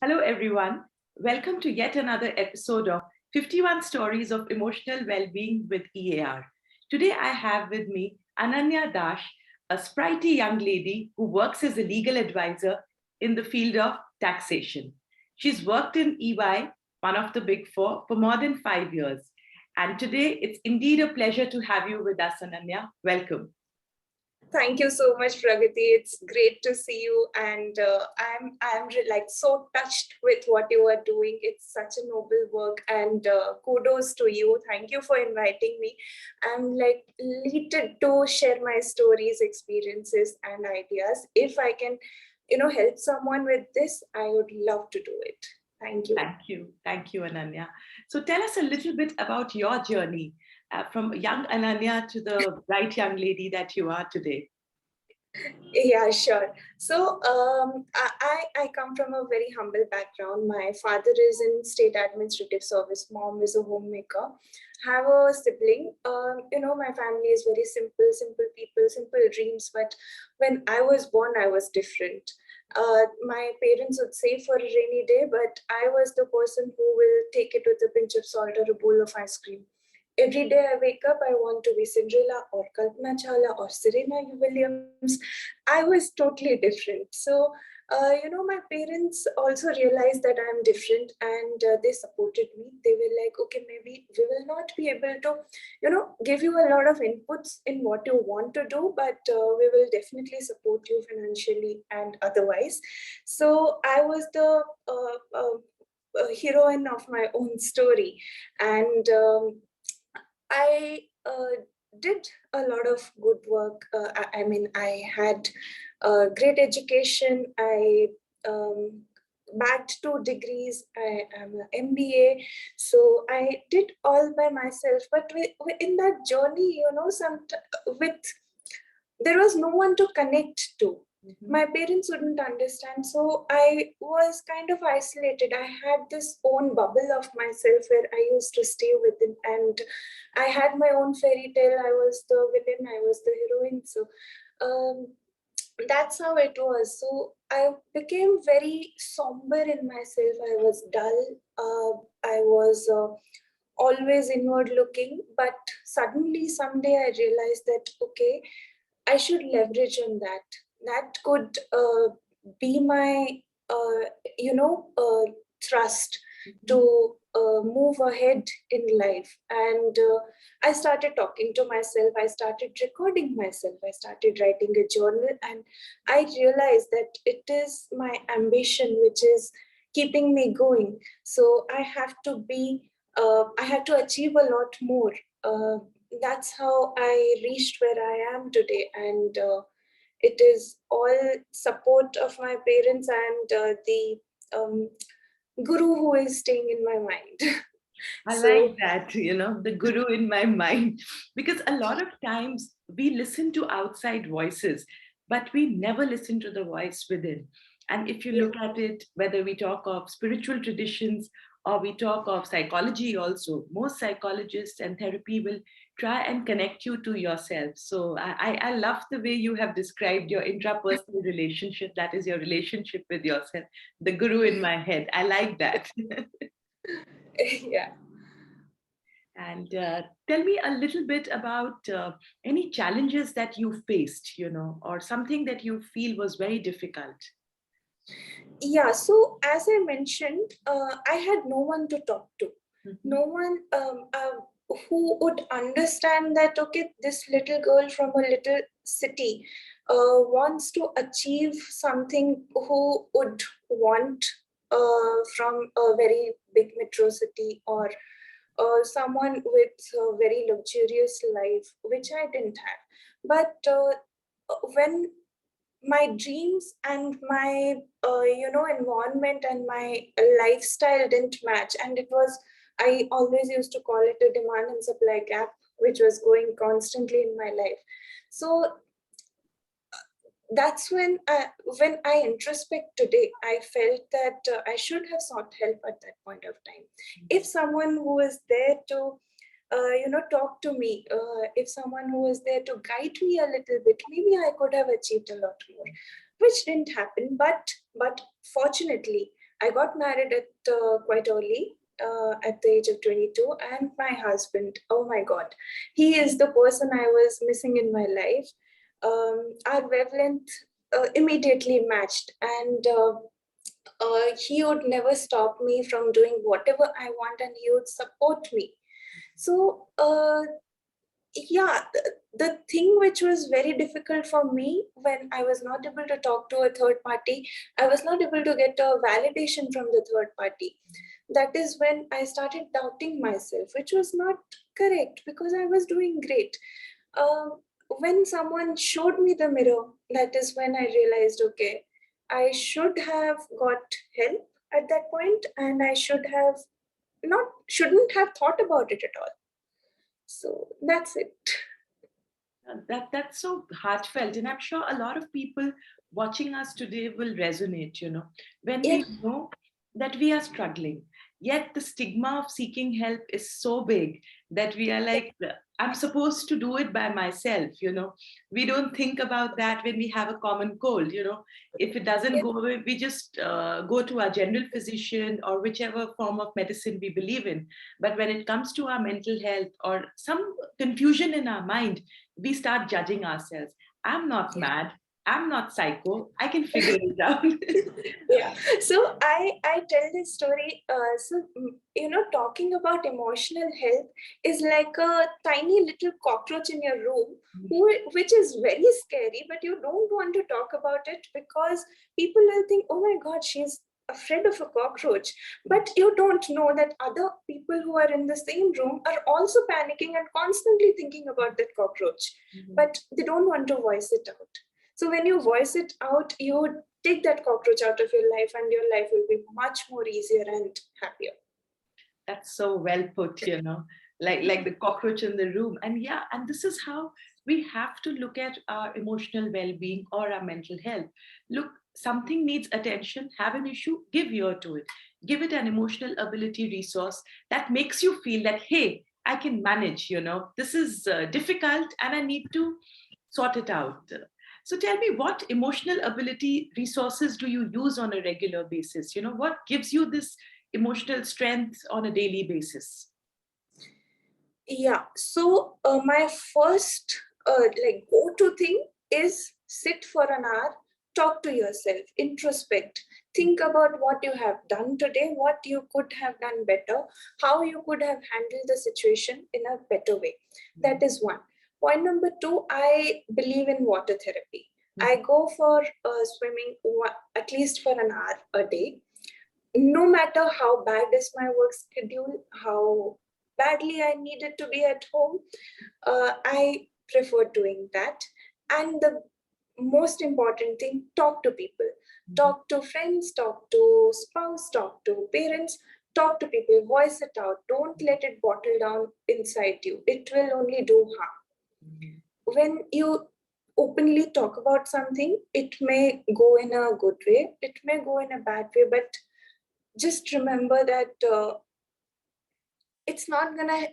Hello, everyone. Welcome to yet another episode of 51 Stories of Emotional Wellbeing with EAR. Today, I have with me Ananya Dash, a sprightly young lady who works as a legal advisor in the field of taxation. She's worked in EY, one of the big four, for more than 5 years. And today, it's indeed a pleasure to have you with us, Ananya. Welcome. Thank you so much, Pragati. It's great to see you, and I'm like so touched with what you are doing. It's such a noble work, and kudos to you. Thank you for inviting me. I'm like elated to share my stories, experiences, and ideas. If I can, help someone with this, I would love to do it. Thank you. Thank you, Ananya. So tell us a little bit about your journey from young Ananya to the bright young lady that you are today. Yeah, sure. So I come from a very humble background. My father is in state administrative service. Mom is a homemaker. Have a sibling. My family is very simple people, simple dreams. But when I was born, I was different. My parents would say for a rainy day, but I was the person who will take it with a pinch of salt or a bowl of ice cream. Every day I wake up, I want to be Cinderella or Kalpana Chawla or Serena Williams. I was totally different. So, my parents also realized that I'm different, and they supported me. They were like, okay, maybe we will not be able to, give you a lot of inputs in what you want to do, but we will definitely support you financially and otherwise. So I was the heroine of my own story. And I did a lot of good work. I had great education. I bagged 2 degrees. I am an MBA. So I did all by myself. But in that journey, with there was no one to connect to. Mm-hmm. My parents wouldn't understand. So I was kind of isolated. I had this own bubble of myself where I used to stay within, and I had my own fairy tale. I was the villain, I was the heroine. So that's how it was. So I became very somber in myself. I was dull. I was always inward looking. But suddenly, someday, I realized that, okay, I should leverage on that. That could be my, thrust to move ahead in life. And I started talking to myself. I started recording myself. I started writing a journal. And I realized that it is my ambition which is keeping me going. So I have to achieve a lot more. That's how I reached where I am today. And it is all support of my parents and the guru who is staying in my mind. I like that, the guru in my mind, because a lot of times we listen to outside voices, but we never listen to the voice within. And if you look at it, whether we talk of spiritual traditions or we talk of psychology also, most psychologists and therapy will try and connect you to yourself. So I love the way you have described your intrapersonal relationship, that is your relationship with yourself, the guru in my head. I like that. Yeah. And tell me a little bit about any challenges that you faced, or something that you feel was very difficult. Yeah, so as I mentioned, I had no one to talk to. Mm-hmm. No one who would understand that, okay, this little girl from a little city wants to achieve something, who would want from a very big metro city, or someone with a very luxurious life, which I didn't have. But when my dreams and my environment and my lifestyle didn't match, and I always used to call it a demand and supply gap, which was going constantly in my life. So that's when I introspect today, I felt that I should have sought help at that point of time. If someone who was there to talk to me, if someone who was there to guide me a little bit, maybe I could have achieved a lot more, which didn't happen. But fortunately, I got married at quite early, at the age of 22, and my husband, oh my God, he is the person I was missing in my life. Our wavelength immediately matched, and he would never stop me from doing whatever I want, and he would support me. So, yeah, the thing which was very difficult for me when I was not able to talk to a third party, I was not able to get a validation from the third party. That is when I started doubting myself, which was not correct because I was doing great. When someone showed me the mirror, that is when I realized, okay, I should have got help at that point, and I shouldn't have thought about it at all. So that's it. That's so heartfelt, and I'm sure a lot of people watching us today will resonate. When Yeah, we know that we are struggling, yet the stigma of seeking help is so big that we are yeah, like, I'm supposed to do it by myself. We don't think about that when we have a common cold. If it doesn't yeah, go away, we just go to our general physician or whichever form of medicine we believe in. But when it comes to our mental health or some confusion in our mind, we start judging ourselves. I'm not yeah. mad. I'm not psycho. I can figure it out. Yeah. So I tell this story. Talking about emotional health is like a tiny little cockroach in your room, which is very scary, but you don't want to talk about it because people will think, oh my God, she's afraid of a cockroach. But you don't know that other people who are in the same room are also panicking and constantly thinking about that cockroach, Mhm. but they don't want to voice it out. So when you voice it out, you take that cockroach out of your life, and your life will be much more easier and happier. That's so well put, like the cockroach in the room. And yeah, and this is how we have to look at our emotional well-being or our mental health. Look, something needs attention, have an issue, give ear to it. Give it an emotional ability resource that makes you feel that, hey, I can manage, this is difficult and I need to sort it out. So tell me, what emotional ability resources do you use on a regular basis? What gives you this emotional strength on a daily basis? Yeah. So my first like go-to thing is sit for an hour, talk to yourself, introspect, think about what you have done today, what you could have done better, how you could have handled the situation in a better way. That is one. Point number two, I believe in water therapy. I go for swimming at least for an hour a day, no matter how bad is my work schedule, how badly I needed to be at home, I prefer doing that. And the most important thing, talk to people. Talk to friends, talk to spouse, talk to parents, talk to people, voice it out. Don't let it bottle down inside you. It will only do harm. When you openly talk about something, it may go in a good way, it may go in a bad way, but just remember that it's not gonna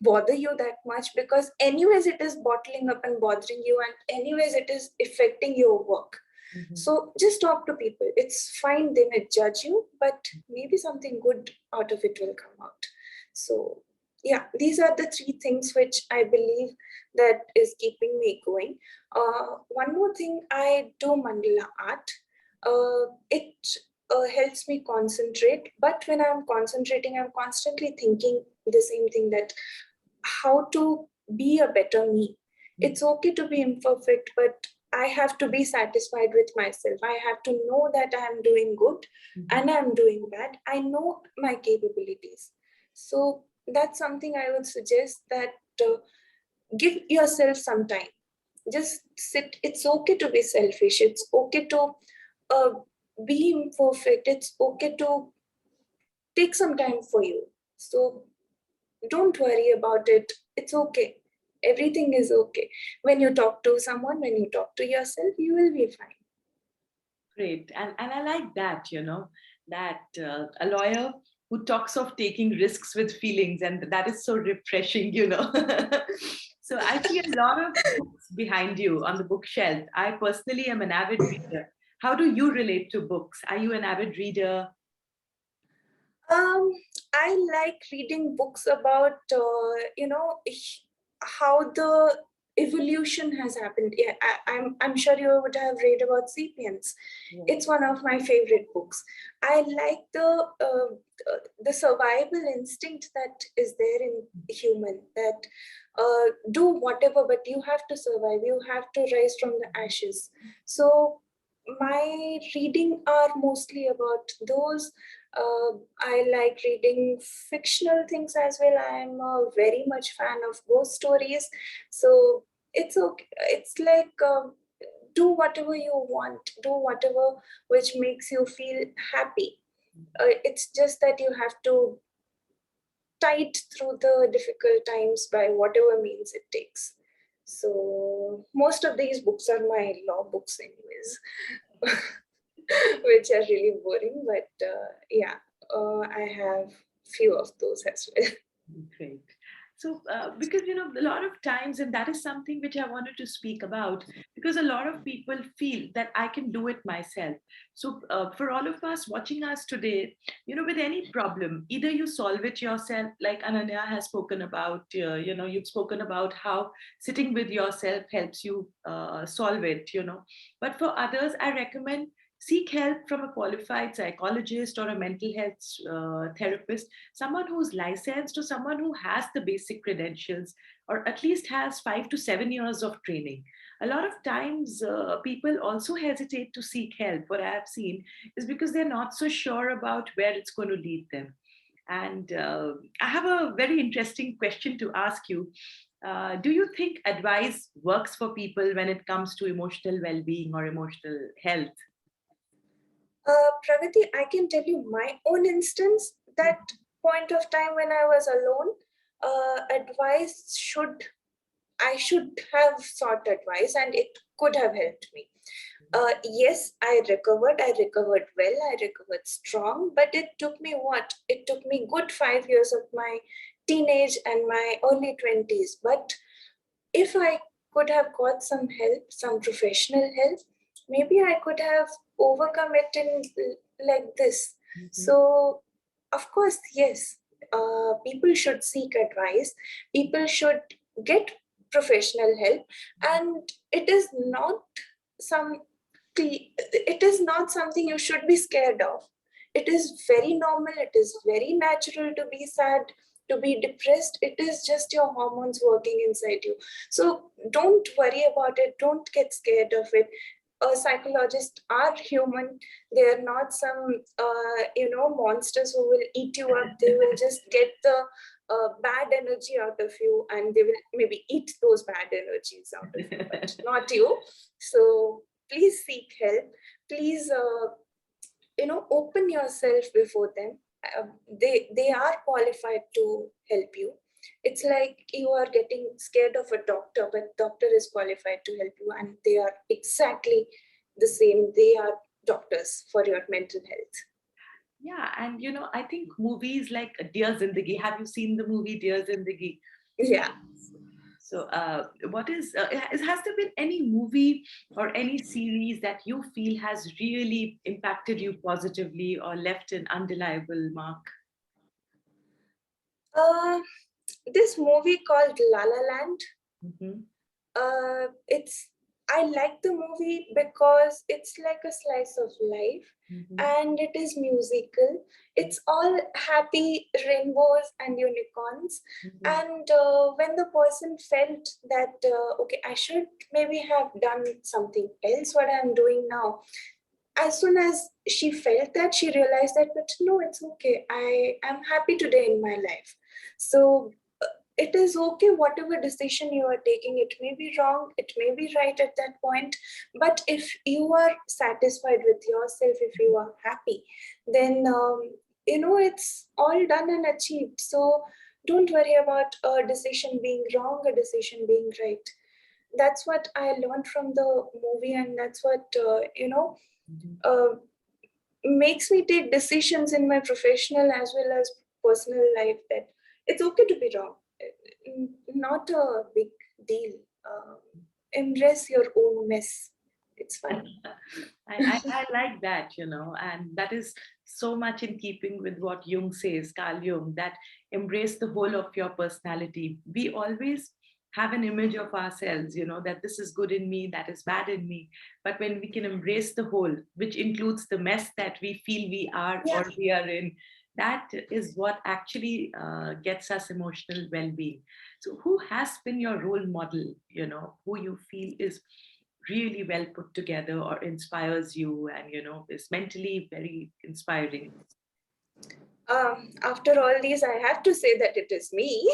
bother you that much, because anyways it is bottling up and bothering you, and anyways it is affecting your work. Mhm. So just talk to people. It's fine, they may judge you, but maybe something good out of it will come out. So yeah, these are the three things which I believe that is keeping me going. One more thing, I do mandala art. It helps me concentrate, but when I'm concentrating, I'm constantly thinking the same thing, that how to be a better me. It's okay to be imperfect, but I have to be satisfied with myself. I have to know that I am doing good Mhm. and I'm doing bad. I know my capabilities. So that's something I would suggest, that uh, give yourself some time. Just sit. It's okay to be selfish. It's okay to uh, be imperfect. It's okay to take some time for you. So don't worry about it. It's okay. Everything is okay. When you talk to someone, when you talk to yourself, you will be fine. Great. And I like that, that a lawyer who talks of taking risks with feelings, and that is so refreshing. So I see a lot of books behind you on the bookshelf. I personally am an avid reader. How do you relate to books? Are you an avid reader? Um, I like reading books about, how the evolution has happened. Yeah, I'm sure you would have read about *Sapiens*. Yeah. It's one of my favorite books. I like the survival instinct that is there in human, that do whatever, but you have to survive. You have to rise from the ashes. So my reading are mostly about those. I like reading fictional things as well. I am a very much fan of ghost stories. So it's okay. It's like do whatever you want, do whatever which makes you feel happy. It's just that you have to tide through the difficult times by whatever means it takes. So most of these books are my law books, anyways. Which are really boring. But yeah, I have few of those as well. Great. So, because a lot of times, and that is something which I wanted to speak about, because a lot of people feel that I can do it myself. So, for all of us watching us today, with any problem, either you solve it yourself, like Ananya has spoken about. You've spoken about how sitting with yourself helps you solve it. But for others, I recommend seek help from a qualified psychologist or a mental health therapist, someone who's licensed or someone who has the basic credentials or at least has 5 to 7 years of training. A lot of times, people also hesitate to seek help. What I have seen is because they're not so sure about where it's going to lead them. And I have a very interesting question to ask you. Do you think advice works for people when it comes to emotional well being or emotional health? Pragati, I can tell you my own instance. That point of time when I was alone, advice should I should have sought advice, and it could have helped me. Yes, I recovered. I recovered well. I recovered strong. But it took me what? It took me good 5 years of my teenage and my early 20s. But if I could have got some help, some professional help, maybe I could have overcome it in like this. Mhm. So, of course, yes, people should seek advice. People should get professional help, and it is not some. It is not something you should be scared of. It is very normal. It is very natural to be sad, to be depressed. It is just your hormones working inside you. So don't worry about it. Don't get scared of it. Psychologists are human. They are not some monsters who will eat you up. They will just get the bad energy out of you, and they will maybe eat those bad energies out of you, but not you. So please seek help. Please open yourself before them. They are qualified to help you. It's like you are getting scared of a doctor, but doctor is qualified to help you, and they are exactly the same. They are doctors for your mental health. Yeah, and I think movies like Dear Zindagi. Have you seen the movie Dear Zindagi? Yeah. So, what is has there been any movie or any series that you feel has really impacted you positively or left an undeniable mark? uh, this movie called La La Land. Hmm. It's I like the movie because it's like a slice of life, Hmm. and it is musical. It's all happy rainbows and unicorns. Hmm. And when the person felt that, okay, I should maybe have done something else what I'm doing now, as soon as she felt that, she realized that, but no, it's okay. I am happy today in my life. So it is okay, whatever decision you are taking. It may be wrong, it may be right at that point, but if you are satisfied with yourself, if you are happy, then it's all done and achieved. So don't worry about a decision being wrong, a decision being right. That's what I learned from the movie, and that's what Hmm. uh, makes me take decisions in my professional as well as personal life, that it's okay to be wrong. Not a big deal. Embrace your own mess. It's fine. I like that, and that is so much in keeping with what Jung says, Carl Jung, that embrace the whole of your personality. We always have an image of ourselves, that this is good in me, that is bad in me. But when we can embrace the whole, which includes the mess that we feel we are Yeah. or we are in, that is what actually gets us emotional well being. So, who has been your role model, who you feel is really well put together or inspires you and is mentally very inspiring? After all these, I have to say that it is me.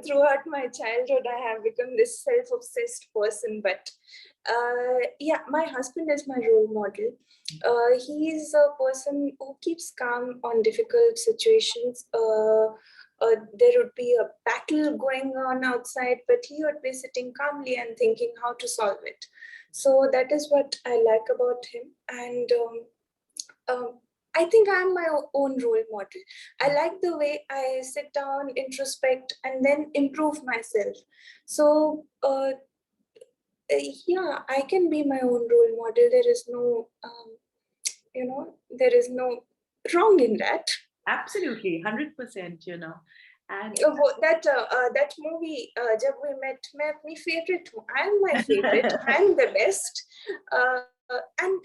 Throughout my childhood, I have become this self-obsessed person. But yeah, my husband is my role model. He's a person who keeps calm on difficult situations. There would be a battle going on outside, but he would be sitting calmly and thinking how to solve it. So that is what I like about him. And um, I think I'm my own role model. I like the way I sit down, introspect, and then improve myself. So, yeah, I can be my own role model. There is no, there is no wrong in that. Absolutely, 100%, and That movie, Jab We Met, मैं अपनी favorite हूँ. I'm my favorite. I'm the best. And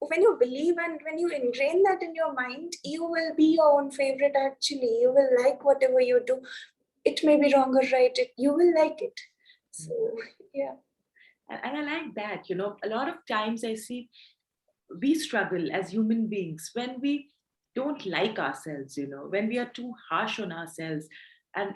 when you believe and when you ingrain that in your mind, you will be your own favorite. Actually, you will like whatever you do. It may be wrong or right. You will like it. So yeah. and I like that, a lot of times I see we struggle as human beings when we don't like ourselves, when we are too harsh on ourselves. And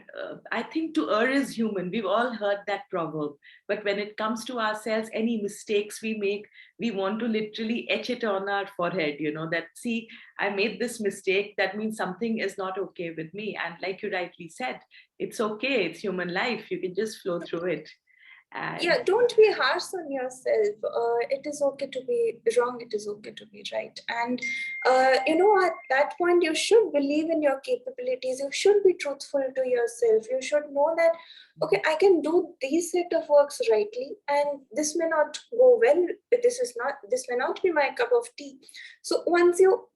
I think to err is human. We've all heard that proverb. But when it comes to ourselves, any mistakes we make, we want to literally etch it on our forehead, that, see, I made this mistake. That means something is not okay with me. And like you rightly said, it's okay. It's human life. You can just flow through it. And Yeah, don't be harsh on yourself. It is okay to be wrong, it is okay to be right. And at that point you should believe in your capabilities. You should be truthful to yourself. You should know that, okay, I can do these set of works rightly, and this may not go well. This may not be my cup of tea. So once you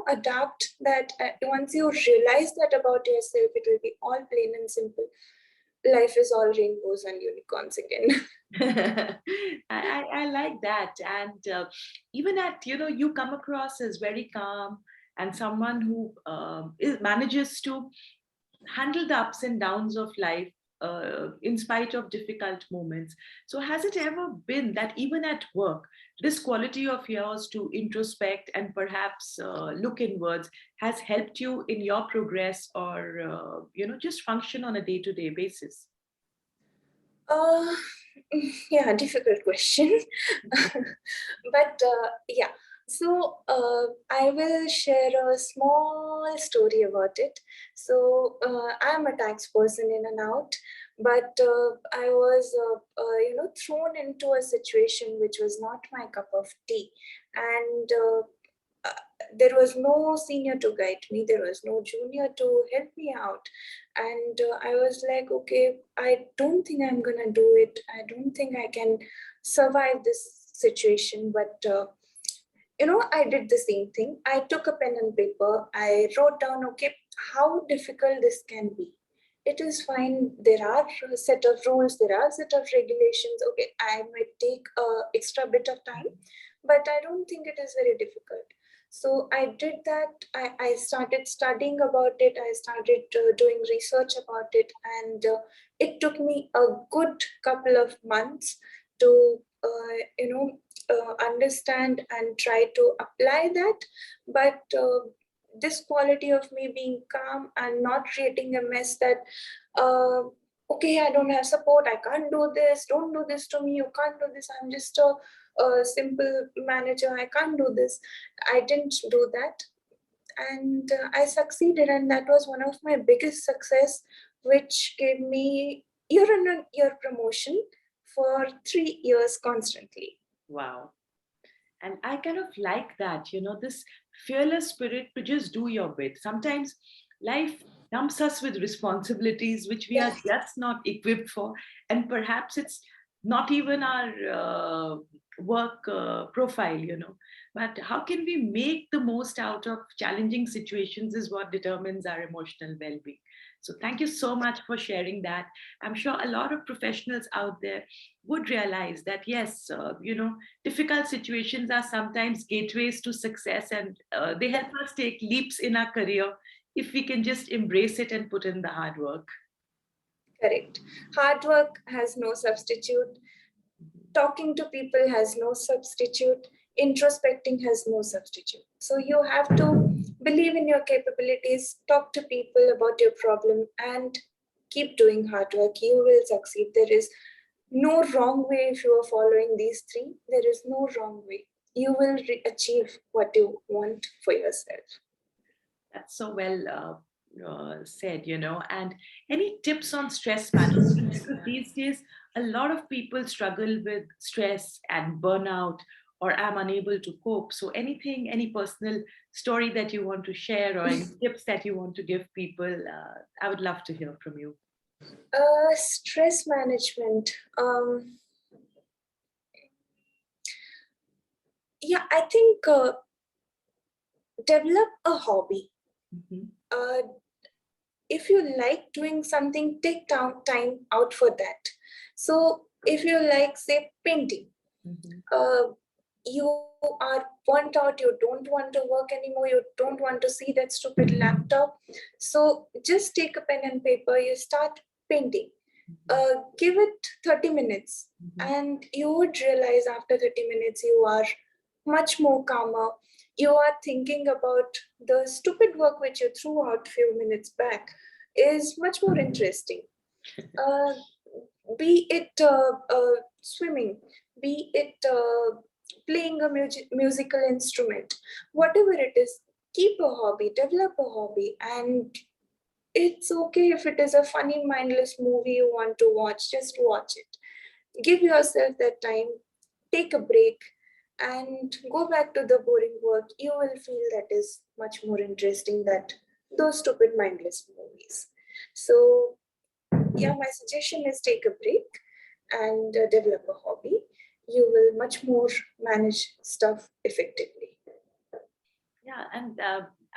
adapt that, once you realize that about yourself, it will be all plain and simple. Life is all rainbows and unicorns again. I like that. And even at, you come across as very calm and someone who manages to handle the ups and downs of life in spite of difficult moments. So, has it ever been that even at work, this quality of yours to introspect and perhaps look inwards has helped you in your progress or, just function on a day to day basis? Uh, yeah, difficult question. But yeah, so I will share a small story about it. So I'm a tax person in and out, but I was, thrown into a situation which was not my cup of tea, and there was no senior to guide me. There was no junior to help me out, and I was like, okay, I don't think I'm gonna do it. I don't think I can survive this situation. But I did the same thing. I took a pen and paper. I wrote down, okay, how difficult this can be. It is fine. There are a set of rules. There are a set of regulations. Okay, I might take a extra bit of time, but I don't think it is very difficult. So I did that. I started studying about it. I started doing research about it, and it took me a good couple of months to understand and try to apply that. But this quality of me being calm and not creating a mess, that uh, okay, I don't have support, I can't do this, don't do this to me, you can't do this, I'm just a simple manager, I can't do this. I didn't do that, and I succeeded, and that was one of my biggest success, which gave me year on year promotion for 3 years constantly. Wow. And I kind of like that, this fearless spirit to just do your bit. Sometimes life dumps us with responsibilities which we are Yeah. just not equipped for. And perhaps it's not even our work profile, but how can we make the most out of challenging situations is what determines our emotional well-being. So thank you so much for sharing that. I'm sure a lot of professionals out there would realize that yes, difficult situations are sometimes gateways to success, and they help us take leaps in our career if we can just embrace it and put in the hard work. Correct. Hard work has no substitute. Talking to people has no substitute. Introspecting has no substitute. So you have to believe in your capabilities, talk to people about your problem, and keep doing hard work. You will succeed. There is no wrong way if you are following these three. There is no wrong way. You will achieve what you want for yourself. That's so well said, And any tips on stress management? Because these days, a lot of people struggle with stress and burnout or am unable to cope. So, anything, any personal story that you want to share or any tips that you want to give people, I would love to hear from you. Stress management. Yeah, I think develop a hobby. Mhm, Uh, if you like doing something, take time out for that. So if you like, say, painting, mhm, uh, you are burnt out, you don't want to work anymore, you don't want to see that stupid laptop. So just take a pen and paper, you start painting. mhm, Give it 30 minutes, mhm. and you would realize after 30 minutes you are much more calmer. You are thinking about the stupid work which you threw out a few minutes back is much more interesting. Uh, be it swimming, be it playing a musical instrument, whatever it is, keep a hobby, develop a hobby, and it's okay if it is a funny, mindless movie you want to watch, just watch it. Give yourself that time, take a break, and go back to the boring work. You will feel that is much more interesting than those stupid, mindless movies. So, yeah, my suggestion is take a break and develop a hobby. You will much more manage stuff effectively. Yeah, and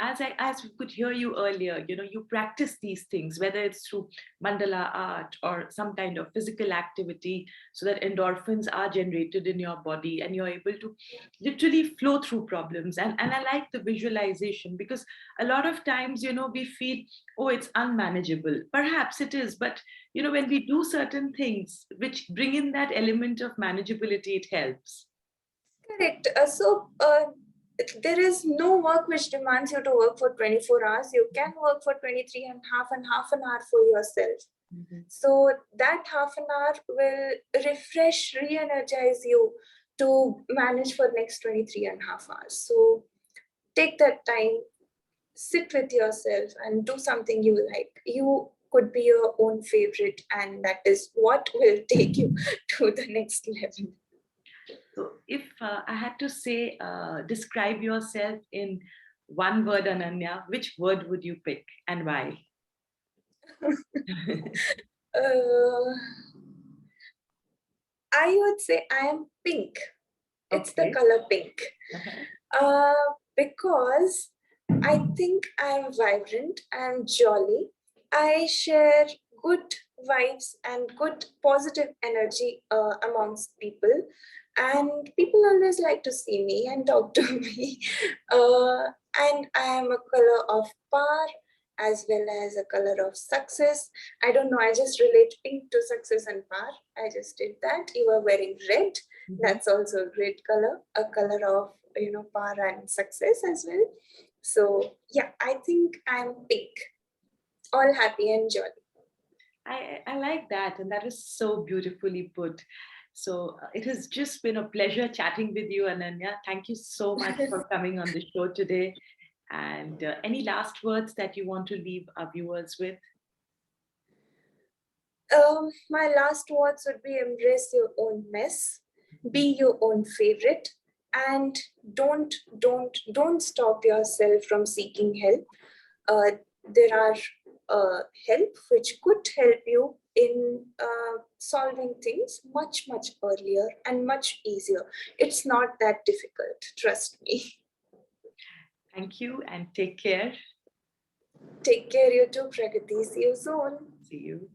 as we could hear you earlier, you practice these things, whether it's through mandala art or some kind of physical activity, so that endorphins are generated in your body and you're able to literally flow through problems. And I like the visualization because a lot of times, we feel, oh, it's unmanageable. Perhaps it is, but when we do certain things which bring in that element of manageability, it helps. Correct. There is no work which demands you to work for 24 hours. You can work for 23 and half an hour for yourself. Mhm. So that half an hour will refresh, re-energize you to manage for next 23 and half hours. So take that time, sit with yourself and do something you like. You could be your own favorite, and that is what will take you to the next level. So, if I had to say, describe yourself in one word, Ananya, which word would you pick and why? Uh, I would say I am pink. It's the Okay. color pink. Uh-huh. Because I think I'm vibrant, I'm jolly. I share good vibes and good positive energy amongst people. And people always like to see me and talk to me. And I am a color of power as well as a color of success. I don't know, I just relate pink to success and power. I just did that. You are wearing red. Mhm. That's also a great color, a color of power and success as well. So yeah, I think I'm pink, all happy and jolly. I like that, and that is so beautifully put. So, it has just been a pleasure chatting with you, Ananya. Thank you so much for coming on the show today. And any last words that you want to leave our viewers with? My last words would be embrace your own mess, be your own favorite, and don't stop yourself from seeking help. There are help which could help you in solving things much, much earlier and much easier. It's not that difficult, trust me. Thank you and take care. Take care, you too, Pragati. See you soon. See you.